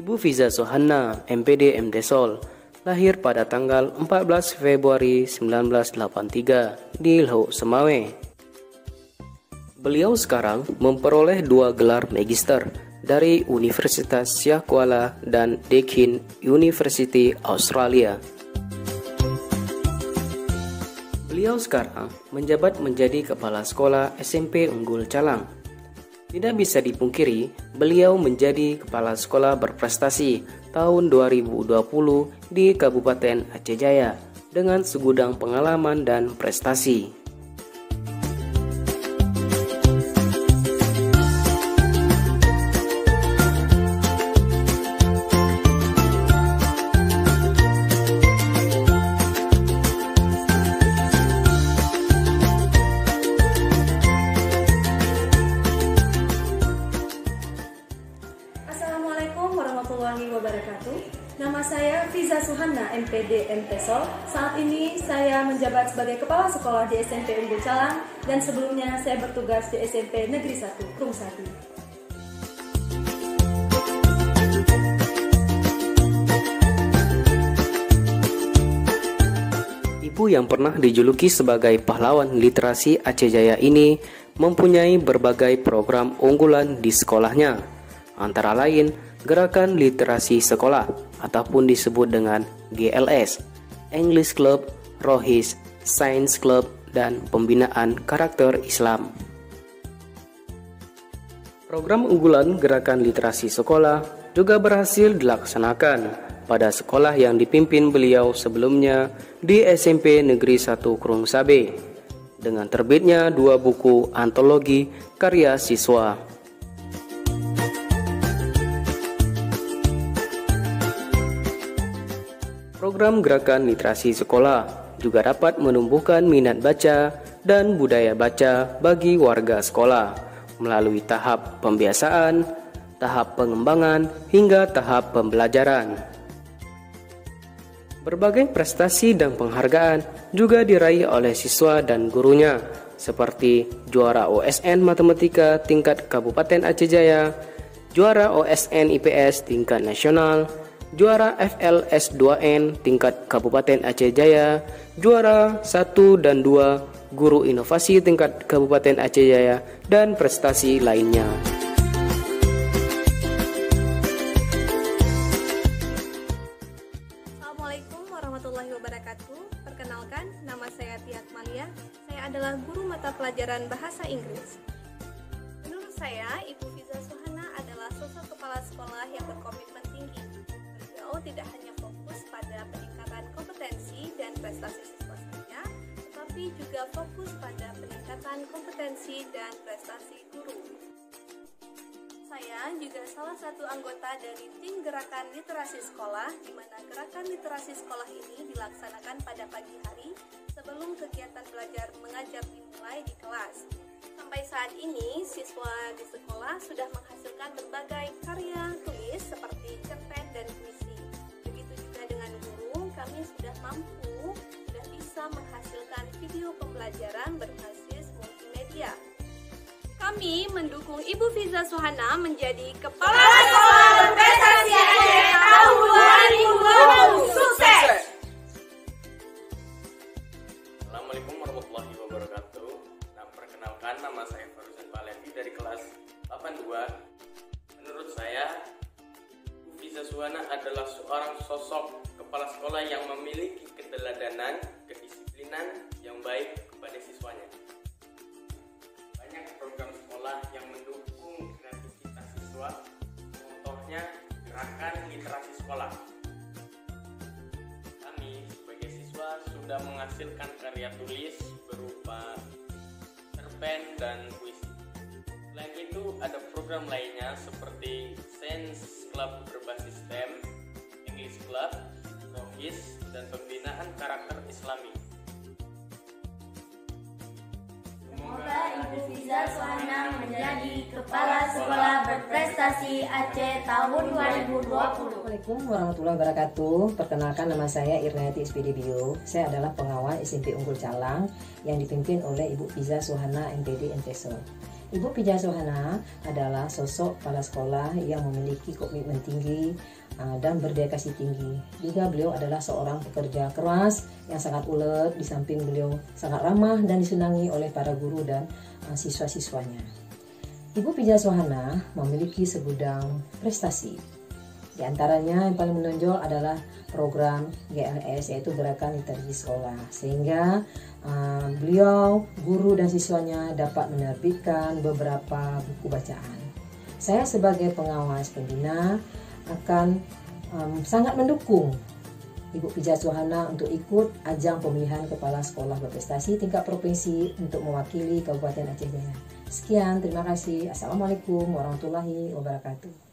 Ibu Fiza Sohana, MPD MDesol, lahir pada tanggal 14 Februari 1983 di Lho Semawe. Beliau sekarang memperoleh 2 gelar magister dari Universitas Shah Kuala dan Deakin University Australia. Beliau sekarang menjabat menjadi Kepala Sekolah SMP Unggul Calang. Tidak bisa dipungkiri, beliau menjadi kepala sekolah berprestasi tahun 2020 di Kabupaten Aceh Jaya dengan segudang pengalaman dan prestasi. Warahmatullahi wabarakatuh. Nama saya Fiza Sohana, MPD MDesol. Saat ini saya menjabat sebagai Kepala Sekolah di SMP Unggul Calang dan sebelumnya saya bertugas di SMP Negeri 1 Krung Sati. Ibu yang pernah dijuluki sebagai pahlawan literasi Aceh Jaya ini mempunyai berbagai program unggulan di sekolahnya, antara lain Gerakan Literasi Sekolah ataupun disebut dengan GLS, English Club, Rohis, Science Club, dan Pembinaan Karakter Islam. Program unggulan Gerakan Literasi Sekolah juga berhasil dilaksanakan pada sekolah yang dipimpin beliau sebelumnya di SMP Negeri 1 Krung Sabe dengan terbitnya 2 buku antologi karya siswa. Program Gerakan Literasi Sekolah juga dapat menumbuhkan minat baca dan budaya baca bagi warga sekolah melalui tahap pembiasaan, tahap pengembangan, hingga tahap pembelajaran. Berbagai prestasi dan penghargaan juga diraih oleh siswa dan gurunya, seperti juara OSN Matematika tingkat Kabupaten Aceh Jaya, juara OSN IPS tingkat nasional, juara FLS2N tingkat Kabupaten Aceh Jaya, juara 1 dan 2 guru inovasi tingkat Kabupaten Aceh Jaya, dan prestasi lainnya. Assalamualaikum warahmatullahi wabarakatuh. Perkenalkan, nama saya Tia Akmalia. Saya adalah guru mata pelajaran Bahasa Inggris. Menurut saya, Ibu Fiza Sohana adalah sosok kepala sekolah yang berkomitmen tinggi. Tidak hanya fokus pada peningkatan kompetensi dan prestasi siswa saja, tetapi juga fokus pada peningkatan kompetensi dan prestasi guru. Saya juga salah satu anggota dari tim Gerakan Literasi Sekolah, di mana Gerakan Literasi Sekolah ini dilaksanakan pada pagi hari sebelum kegiatan belajar mengajar dimulai di kelas. Sampai saat ini, siswa di sekolah sudah menghasilkan berbagai karya tulis seperti cerpen dan puisi. Kami sudah bisa menghasilkan video pembelajaran berbasis multimedia. Kami mendukung Ibu Fiza Sohana menjadi Kepala Sekolah Berprestasi Aceh tahun 2020. Sukses! Assalamualaikum warahmatullahi wabarakatuh. Perkenalkan, nama saya Farusan Palevi dari kelas 82. Menurut saya, Ibu Fiza Sohana adalah seorang sosok kepala sekolah yang memiliki keteladanan, kedisiplinan yang baik kepada siswanya. Banyak program sekolah yang mendukung kreativitas siswa, contohnya Gerakan Literasi Sekolah. Kami sebagai siswa sudah menghasilkan karya tulis berupa cerpen dan puisi. Selain itu, ada program lainnya seperti Science Club berbasis STEM, English Club, Rohis, dan Pembinaan Karakter Islami. Semoga Ibu Fiza Sohana menjadi Kepala Sekolah Berprestasi Aceh tahun 2020. Assalamualaikum warahmatullahi wabarakatuh. Perkenalkan, nama saya Irnayati SPD Bio. Saya adalah pengawal SMP Unggul Calang yang dipimpin oleh Ibu Fiza Sohana, MPD MDesol. Ibu Pija Sohana adalah sosok kepala sekolah yang memiliki komitmen tinggi dan berdedikasi tinggi. Juga beliau adalah seorang pekerja keras yang sangat ulet, di samping beliau sangat ramah dan disenangi oleh para guru dan siswa-siswanya. Ibu Pija Sohana memiliki segudang prestasi. Di antaranya yang paling menonjol adalah program GLS, yaitu Gerakan Literasi Sekolah, sehingga beliau, guru dan siswanya dapat menerbitkan beberapa buku bacaan. Saya sebagai pengawas pembina akan sangat mendukung Ibu Pija Sohana untuk ikut ajang pemilihan kepala sekolah berprestasi tingkat provinsi untuk mewakili Kabupaten Aceh Jaya. Sekian, terima kasih. Assalamualaikum warahmatullahi wabarakatuh.